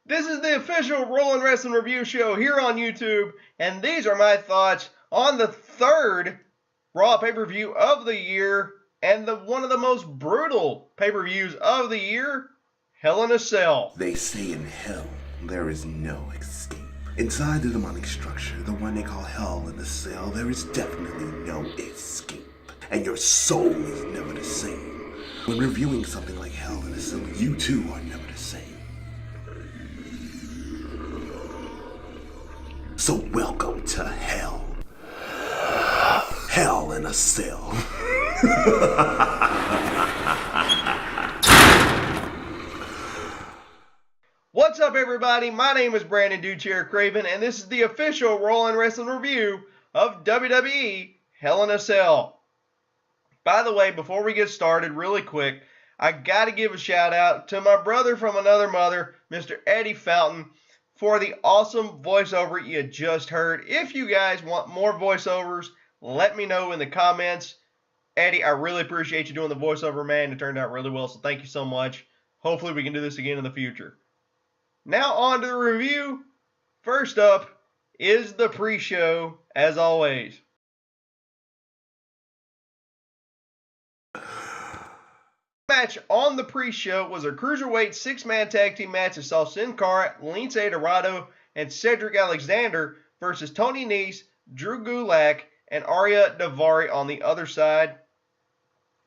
This is the official Rolling Wrestling Review Show here on YouTube, and these are my thoughts on the third Raw pay-per-view of the year and one of the most brutal pay-per-views of the year, Hell in a Cell. They say in hell there is no escape. Inside the demonic structure, the one they call Hell in a Cell, there is definitely no escape. And your soul is never the same. When reviewing something like Hell in a Cell, you too are never the same. So welcome to hell. Hell in a Cell. What's up, everybody? My name is Brandon Dudechair Craven, and this is the official Rolling Wrestling Review of WWE Hell in a Cell. By the way, before we get started, really quick, I got to give a shout out to my brother from another mother, Mr. Eddie Fountain, for the awesome voiceover you just heard. If you guys want more voiceovers, let me know in the comments. Eddie, I really appreciate you doing the voiceover, man. It turned out really well, so thank you so much. Hopefully we can do this again in the future. Now on to the review. First up is the pre-show, as always. Match on the pre-show was a Cruiserweight 6-man tag team match that saw Sin Cara, Lince Dorado, and Cedric Alexander versus Tony Nese, Drew Gulak, and Arya Daivari on the other side.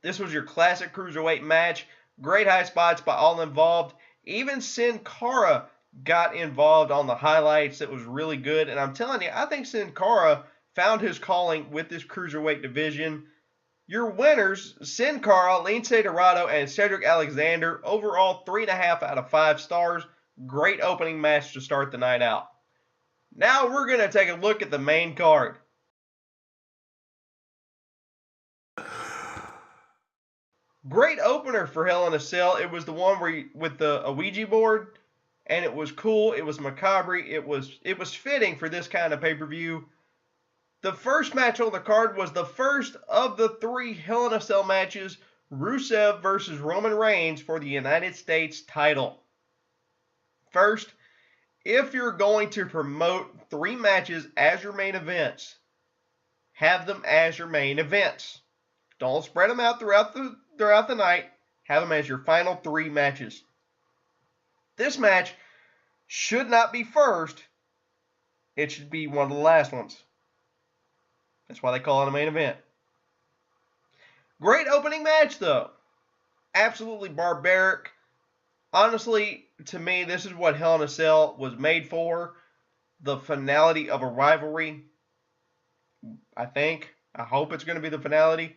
This was your classic Cruiserweight match. Great high spots by all involved. Even Sin Cara got involved on the highlights. It was really good. And I'm telling you, I think Sin Cara found his calling with this Cruiserweight division. Your winners, Sin Cara, Lince Dorado, and Cedric Alexander. Overall, 3.5 out of 5 stars. Great opening match to start the night out. Now we're going to take a look at the main card. Great opener for Hell in a Cell. It was the one where with the Ouija board, and it was cool. It was macabre. It was fitting for this kind of pay-per-view. The first match on the card was the first of the 3 Hell in a Cell matches, Rusev versus Roman Reigns for the United States title. First, if you're going to promote 3 matches as your main events, have them as your main events. Don't spread them out throughout the night. Have them as your final 3 matches. This match should not be first. It should be one of the last ones. That's why they call it a main event. Great opening match, though. Absolutely barbaric. Honestly, to me, this is what Hell in a Cell was made for. The finality of a rivalry. I hope it's going to be the finality.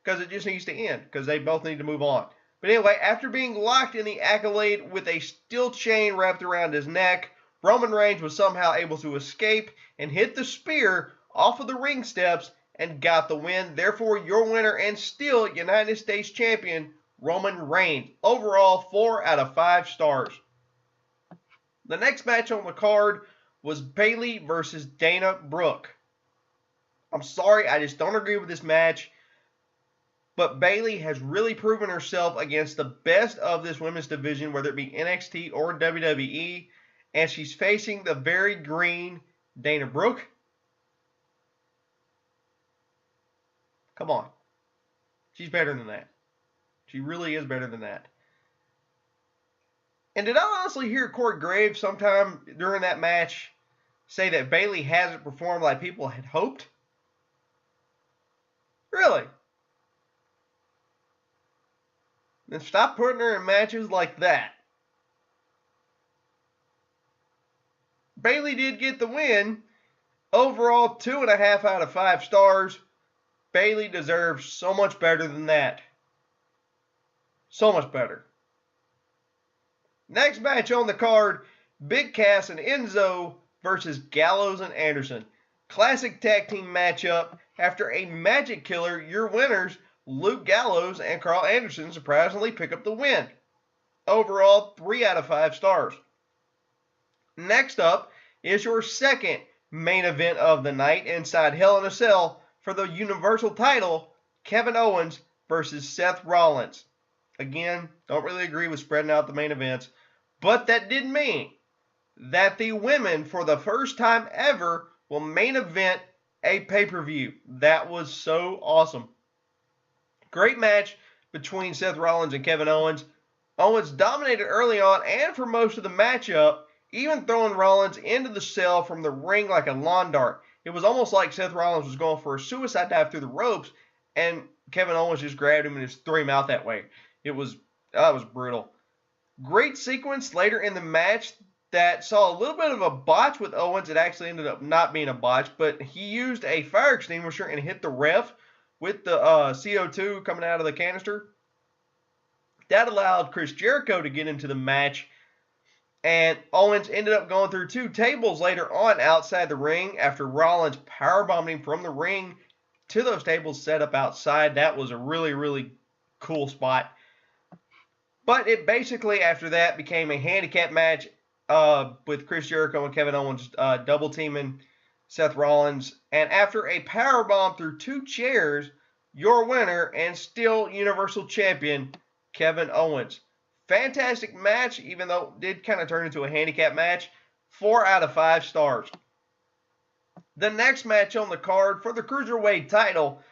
Because it just needs to end. Because they both need to move on. But anyway, after being locked in the Accolade with a steel chain wrapped around his neck, Roman Reigns was somehow able to escape and hit the spear off of the ring steps and got the win. Therefore, your winner and still United States Champion, Roman Reigns. Overall, 4 out of 5 stars. The next match on the card was Bayley versus Dana Brooke. I'm sorry, I just don't agree with this match. But Bayley has really proven herself against the best of this women's division, whether it be NXT or WWE. And she's facing the very green Dana Brooke. Come on. She's better than that. She really is better than that. And did I honestly hear Corey Graves sometime during that match say that Bayley hasn't performed like people had hoped? Really? Then stop putting her in matches like that. Bayley did get the win. Overall, 2.5 out of 5 stars. Bayley deserves so much better than that. So much better. Next match on the card, Big Cass and Enzo versus Gallows and Anderson. Classic tag team matchup. After a magic killer, your winners, Luke Gallows and Carl Anderson, surprisingly pick up the win. Overall, 3 out of 5 stars. Next up is your second main event of the night inside Hell in a Cell for the Universal title, Kevin Owens versus Seth Rollins. Again, don't really agree with spreading out the main events, but that didn't mean that the women, for the first time ever, will main event a pay-per-view. That was so awesome. Great match between Seth Rollins and Kevin Owens. Owens dominated early on and for most of the matchup, even throwing Rollins into the cell from the ring like a lawn dart. It was almost like Seth Rollins was going for a suicide dive through the ropes, and Kevin Owens just grabbed him and just threw him out that way. That was brutal. Great sequence later in the match that saw a little bit of a botch with Owens. It actually ended up not being a botch, but he used a fire extinguisher and hit the ref with the CO2 coming out of the canister. That allowed Chris Jericho to get into the match, and Owens ended up going through 2 tables later on outside the ring after Rollins powerbombed him from the ring to those tables set up outside. That was a really, really cool spot. But it basically, after that, became a handicap match with Chris Jericho and Kevin Owens double teaming Seth Rollins. And after a powerbomb through 2 chairs, your winner and still Universal Champion, Kevin Owens. Fantastic match, even though it did kind of turn into a handicap match. 4 out of 5 stars. The next match on the card for the Cruiserweight title,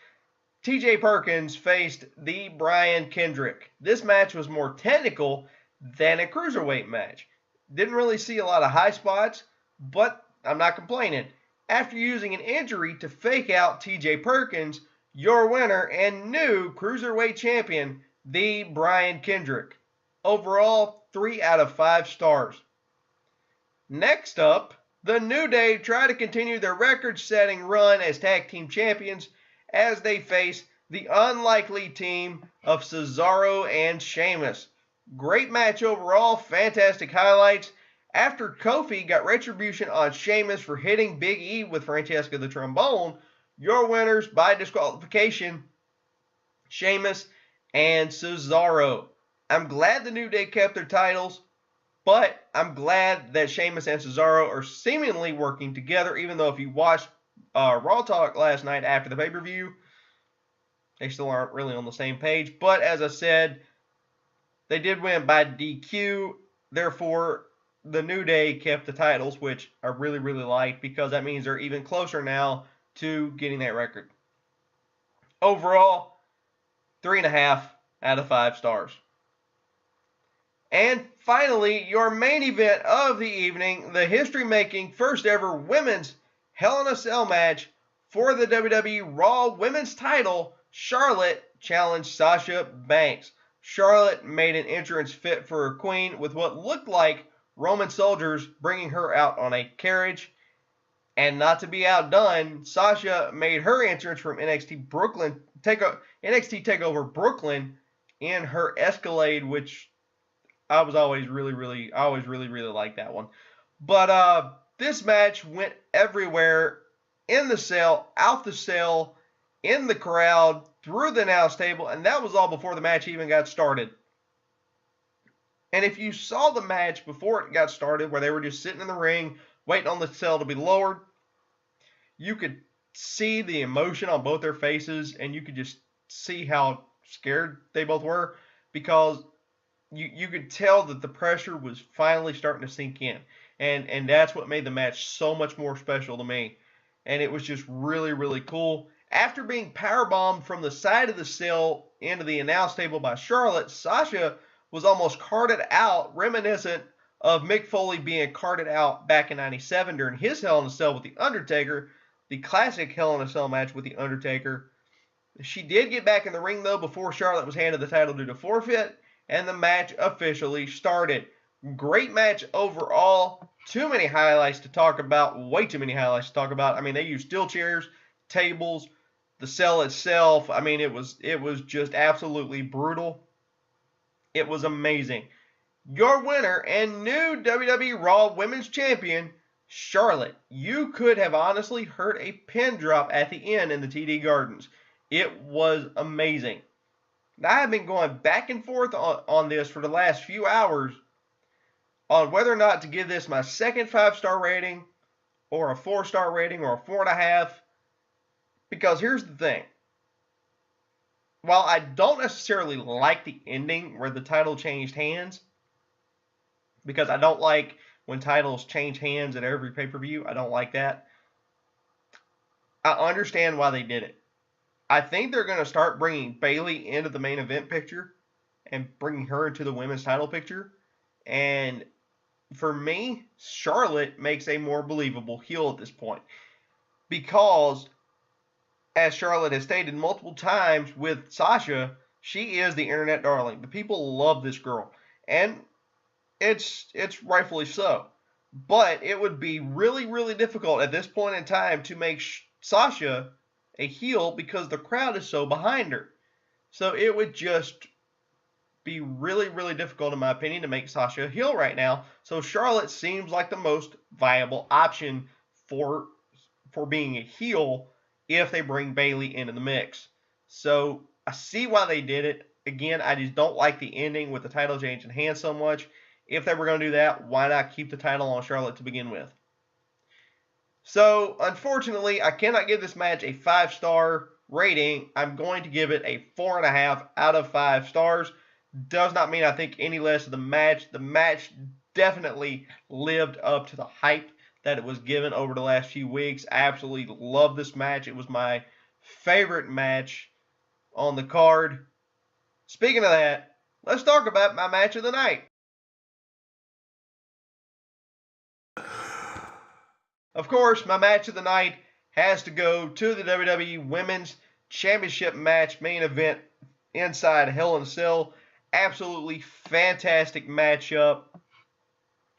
TJ Perkins faced the Brian Kendrick. This match was more technical than a Cruiserweight match. Didn't really see a lot of high spots, but I'm not complaining. After using an injury to fake out TJ Perkins, your winner and new Cruiserweight champion, the Brian Kendrick. Overall, 3 out of 5 stars. Next up, the New Day try to continue their record-setting run as tag team champions as they face the unlikely team of Cesaro and Sheamus. Great match overall, fantastic highlights. After Kofi got retribution on Sheamus for hitting Big E with Francesca the Trombone, your winners by disqualification, Sheamus and Cesaro. I'm glad the New Day kept their titles, but I'm glad that Sheamus and Cesaro are seemingly working together, even though if you watched Raw Talk last night after the pay-per-view, they still aren't really on the same page. But as I said, they did win by DQ. Therefore, the New Day kept the titles, which I really, really like because that means they're even closer now to getting that record. Overall, 3.5 out of 5 stars. And finally, your main event of the evening, the history-making first ever women's Hell in a Cell match for the WWE Raw Women's title. Charlotte challenged Sasha Banks. Charlotte made an entrance fit for a queen with what looked like Roman soldiers bringing her out on a carriage. And not to be outdone, Sasha made her entrance from NXT TakeOver Brooklyn in her Escalade, which I always really liked that one. But this match went everywhere, in the cell, out the cell, in the crowd, through the announce table, and that was all before the match even got started. And if you saw the match before it got started, where they were just sitting in the ring, waiting on the cell to be lowered, you could see the emotion on both their faces, and you could just see how scared they both were, because you could tell that the pressure was finally starting to sink in. And that's what made the match so much more special to me. And it was just really, really cool. After being powerbombed from the side of the cell into the announce table by Charlotte, Sasha was almost carted out, reminiscent of Mick Foley being carted out back in '97 during his Hell in a Cell with The Undertaker, the classic Hell in a Cell match with The Undertaker. She did get back in the ring, though, before Charlotte was handed the title due to forfeit, and the match officially started. Great match overall. Too many highlights to talk about. Way too many highlights to talk about. I mean, they used steel chairs, tables, the cell itself. I mean, it was just absolutely brutal. It was amazing. Your winner and new WWE Raw Women's Champion, Charlotte. You could have honestly heard a pin drop at the end in the TD Gardens. It was amazing. Now, I have been going back and forth on this for the last few hours on whether or not to give this my second 5-star rating or a 4-star rating or a 4.5. Because here's the thing. While I don't necessarily like the ending where the title changed hands, because I don't like when titles change hands at every pay-per-view. I don't like that. I understand why they did it. I think they're going to start bringing Bayley into the main event picture and bringing her into the women's title picture. And for me, Charlotte makes a more believable heel at this point. Because, as Charlotte has stated multiple times with Sasha, she is the internet darling. The people love this girl. And it's rightfully so. But it would be really, really difficult at this point in time to make Sasha a heel because the crowd is so behind her. So it would just be really, really difficult, in my opinion, to make Sasha a heel right now. So Charlotte seems like the most viable option for being a heel if they bring Bayley into the mix. So I see why they did it. Again, I just don't like the ending with the title change in hand so much. If they were going to do that, why not keep the title on Charlotte to begin with? So, unfortunately, I cannot give this match a 5-star rating. I'm going to give it a 4.5 out of 5 stars. Does not mean I think any less of the match. The match definitely lived up to the hype that it was given over the last few weeks. I absolutely love this match. It was my favorite match on the card. Speaking of that, let's talk about my match of the night. Of course, my match of the night has to go to the WWE Women's Championship match main event inside Hell in a Cell. Absolutely fantastic matchup.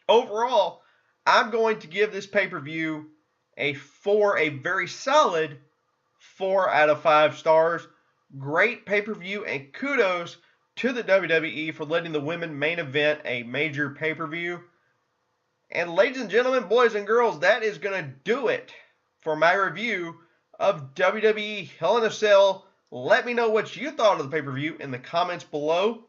Overall, I'm going to give this pay-per-view a very solid 4 out of 5 stars. Great pay-per-view, and kudos to the WWE for letting the women main event a major pay-per-view. And ladies and gentlemen, boys and girls, that is going to do it for my review of WWE Hell in a Cell. Let me know what you thought of the pay-per-view in the comments below.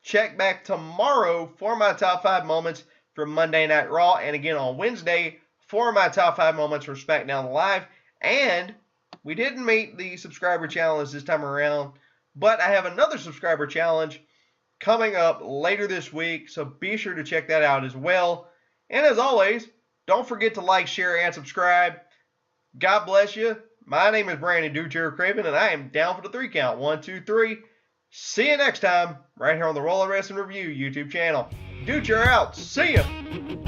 Check back tomorrow for my top 5 moments from Monday Night Raw. And again on Wednesday for my top 5 moments from SmackDown Live. And we didn't meet the subscriber challenge this time around, but I have another subscriber challenge coming up later this week. So be sure to check that out as well. And as always, don't forget to like, share, and subscribe. God bless you. My name is Brandon Ducher Craven, and I am down for the 3 count. 1, 2, 3. See you next time, right here on the Roller Wrestling Review YouTube channel. Ducher out. See ya.